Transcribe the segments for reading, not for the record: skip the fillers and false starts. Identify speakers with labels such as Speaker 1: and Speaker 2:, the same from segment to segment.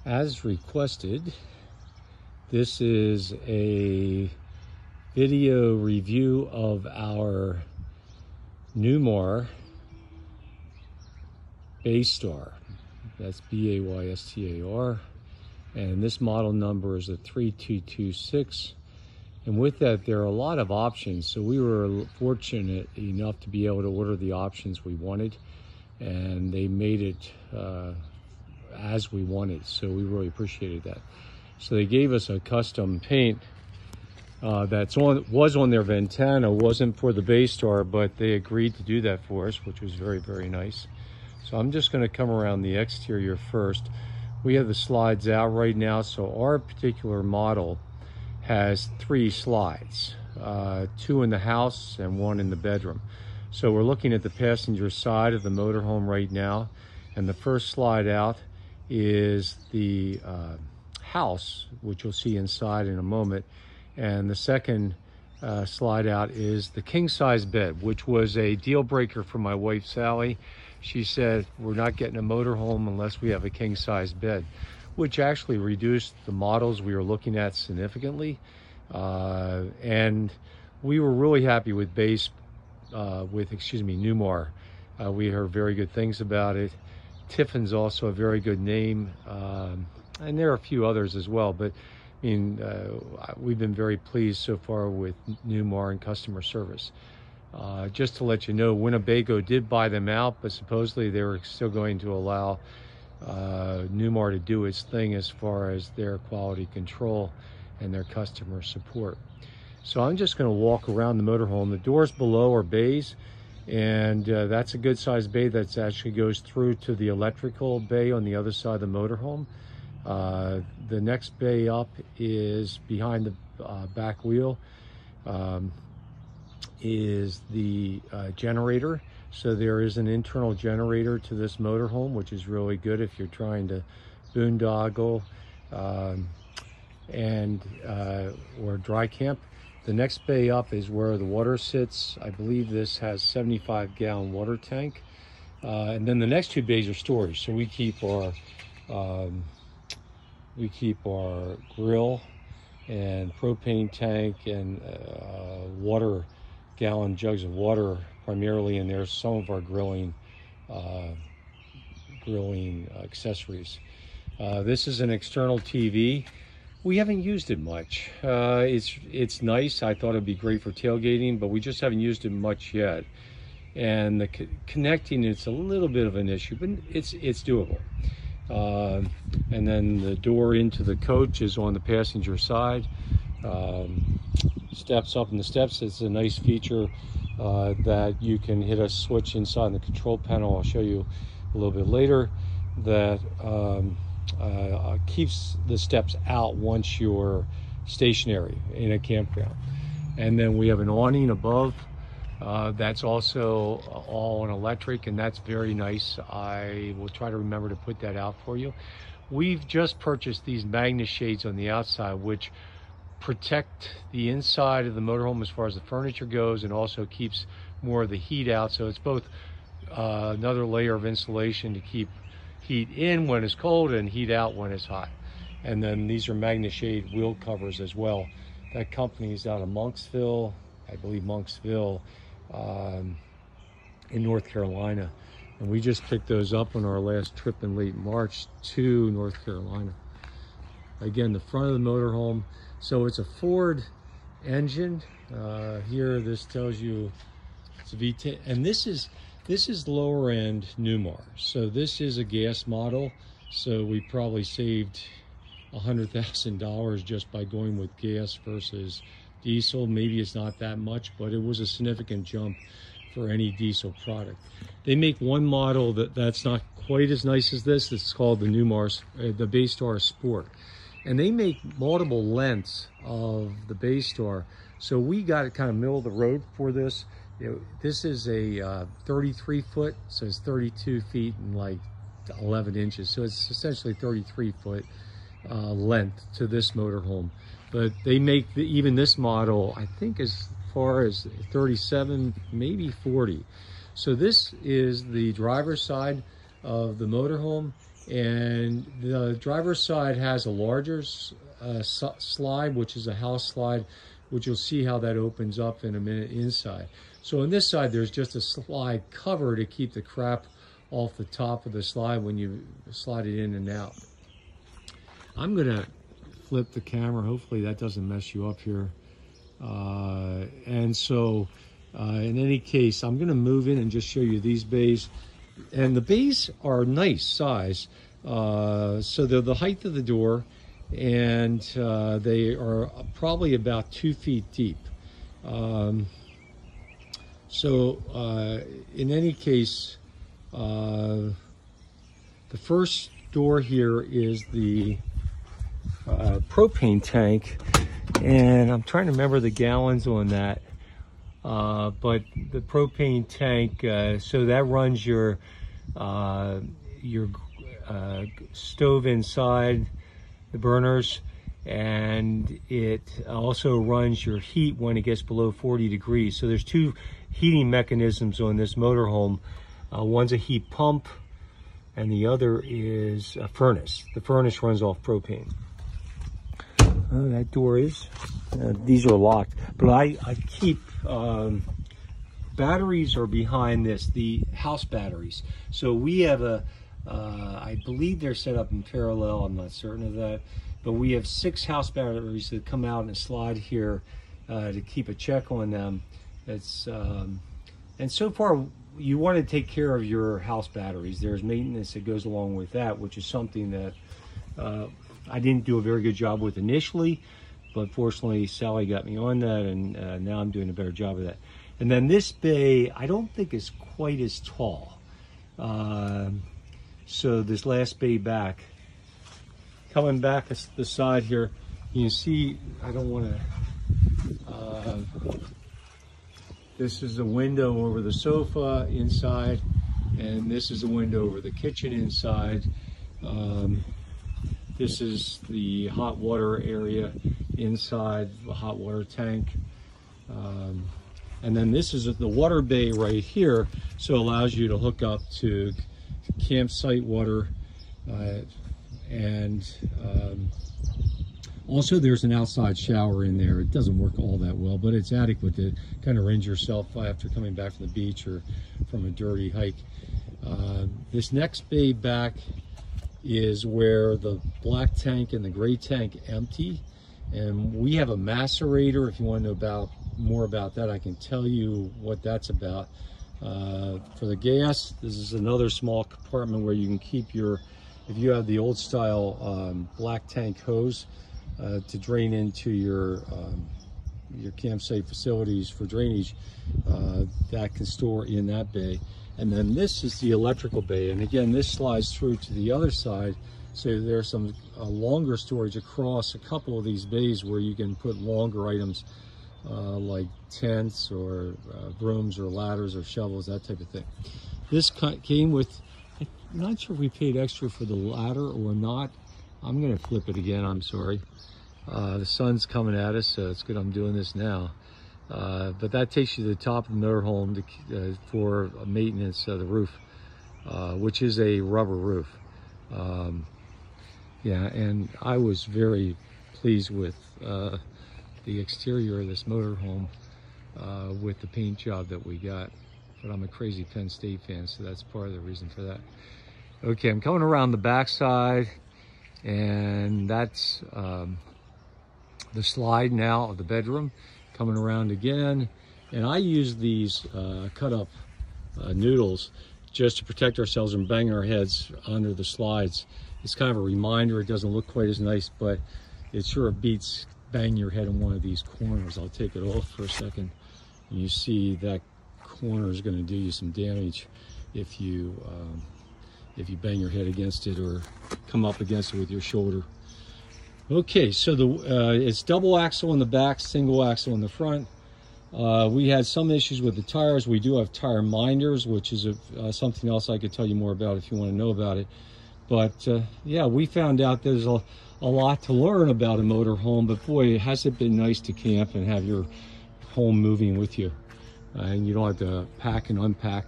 Speaker 1: As requested, this is a video review of our Newmar Baystar. That's Baystar. And this model number is a 3226. And with that, there are a lot of options. So we were fortunate enough to be able to order the options we wanted. And they made it as we wanted, so we really appreciated that. So they gave us a custom paint was on their Ventana, wasn't for the Baystar, but they agreed to do that for us, which was very, very nice. So I'm just going to come around the exterior first. We have the slides out right now, so our particular model has 3 slides, 2 in the house and 1 in the bedroom. So we're looking at the passenger side of the motorhome right now, and the first slide out is the house, which you'll see inside in a moment, and the second slide out is the king-size bed, which was a deal breaker for my wife Sally. She said we're not getting a motorhome unless we have a king-size bed, which actually reduced the models we were looking at significantly, and we were really happy with Newmar. We heard very good things about it. Tiffin's also a very good name, and there are a few others as well, but I mean, we've been very pleased so far with Newmar and customer service. Just to let you know, Winnebago did buy them out, but supposedly they were still going to allow Newmar to do its thing as far as their quality control and their customer support. So I'm just going to walk around the motorhome. The doors below are bays, and that's a good sized bay that actually goes through to the electrical bay on the other side of the motorhome. The next bay up is behind the back wheel, is the generator. So there is an internal generator to this motorhome, which is really good if you're trying to boondoggle or dry camp. The next bay up is where the water sits. I believe this has 75-gallon water tank. And then the next 2 bays are storage. So we keep our grill and propane tank and gallon jugs of water primarily in there. Some of our grilling accessories. This is an external TV. We haven't used it much. It's nice. I thought it'd be great for tailgating, but we just haven't used it much yet. And the connecting, it's a little bit of an issue, but it's doable. And then the door into the coach is on the passenger side. Steps up in the steps. It's a nice feature that you can hit a switch inside the control panel. I'll show you a little bit later. That keeps the steps out once you're stationary in a campground. And then we have an awning above that's also all on electric, and that's very nice. I will try to remember to put that out for you. We've just purchased these Magnus shades on the outside, which protect the inside of the motorhome as far as the furniture goes, and also keeps more of the heat out. So it's both another layer of insulation to keep heat in when it's cold and heat out when it's hot. And then these are Magnus shade wheel covers as well. That company is out of Monksville, I believe Monksville, in North Carolina. And we just picked those up on our last trip in late March to North Carolina. Again, the front of the motorhome. So it's a Ford engine. Here, this tells you it's a V10, and this is lower end Newmar. So this is a gas model. So we probably saved $100,000 just by going with gas versus diesel. Maybe it's not that much, but it was a significant jump for any diesel product. They make one model that's not quite as nice as this. It's called the Newmar, the Baystar Sport. And they make multiple lengths of the Baystar. So we got it kind of middle of the road for this. This is a 33 foot, so it's 32 feet and like 11 inches. So it's essentially 33 foot length to this motorhome. But they make even this model, I think, as far as 37, maybe 40. So this is the driver's side of the motorhome, And the driver's side has a larger slide, which is a house slide, which you'll see how that opens up in a minute inside. So on this side, there's just a slide cover to keep the crap off the top of the slide when you slide it in and out. I'm gonna flip the camera. Hopefully that doesn't mess you up here. And so in any case, I'm gonna move in and just show you these bays. And the bays are nice size. So they're the height of the door, and they are probably about 2 feet deep. So in any case, the first door here is the propane tank, and I'm trying to remember the gallons on that. But the propane tank, so that runs your stove inside the burners, and it also runs your heat when it gets below 40 degrees. So there's 2 heating mechanisms on this motorhome. One's a heat pump, and the other is a furnace. The furnace runs off propane. That door is, these are locked, but I keep, batteries are behind this, the house batteries. So we have I believe they're set up in parallel, I'm not certain of that, but we have 6 house batteries that come out and slide here to keep a check on them. It's, and so far, you want to take care of your house batteries. There's maintenance that goes along with that, which is something that I didn't do a very good job with initially, but fortunately Sally got me on that, and now I'm doing a better job of that. And then this bay, I don't think is quite as tall. So this last bay back, coming back the side here, you can see, I don't want to, this is a window over the sofa inside, and this is a window over the kitchen inside. This is the hot water area inside the hot water tank. And then this is the water bay right here, so it allows you to hook up to campsite water. Also there's an outside shower in there. It doesn't work all that well, but it's adequate to kind of rinse yourself after coming back from the beach or from a dirty hike. This next bay back is where the black tank and the gray tank empty, and we have a macerator. If you want to know more about that, I can tell you what that's about. For the gas, this is another small compartment where you can keep your, if you have the old style black tank hose to drain into your campsite facilities for drainage, that can store in that bay. And then this is the electrical bay, and again, this slides through to the other side, so there's some longer storage across a couple of these bays where you can put longer items like tents or brooms or ladders or shovels, that type of thing. This came with, I'm not sure if we paid extra for the ladder or not. I'm gonna flip it again, I'm sorry. The sun's coming at us, so it's good I'm doing this now. But that takes you to the top of the motorhome for maintenance of the roof, which is a rubber roof. Yeah, and I was very pleased with the exterior of this motorhome with the paint job that we got. But I'm a crazy Penn State fan, so that's part of the reason for that. Okay, I'm coming around the back side, and that's the slide now of the bedroom. Coming around again, and I use these cut up noodles just to protect ourselves from banging our heads under the slides. It's kind of a reminder. It doesn't look quite as nice, but it sure beats banging your head on one of these corners. I'll take it off for a second, and you see that corner is going to do you some damage if you bang your head against it or come up against it with your shoulder. Okay, so it's double axle in the back, single axle in the front. We had some issues with the tires. We do have tire minders, which is something else I could tell you more about if you want to know about it. But yeah, we found out there's a lot to learn about a motorhome, but boy, has it been nice to camp and have your home moving with you. And you don't have to pack and unpack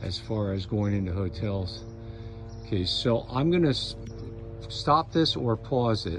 Speaker 1: as far as going into hotels. Okay, so I'm gonna stop this or pause it.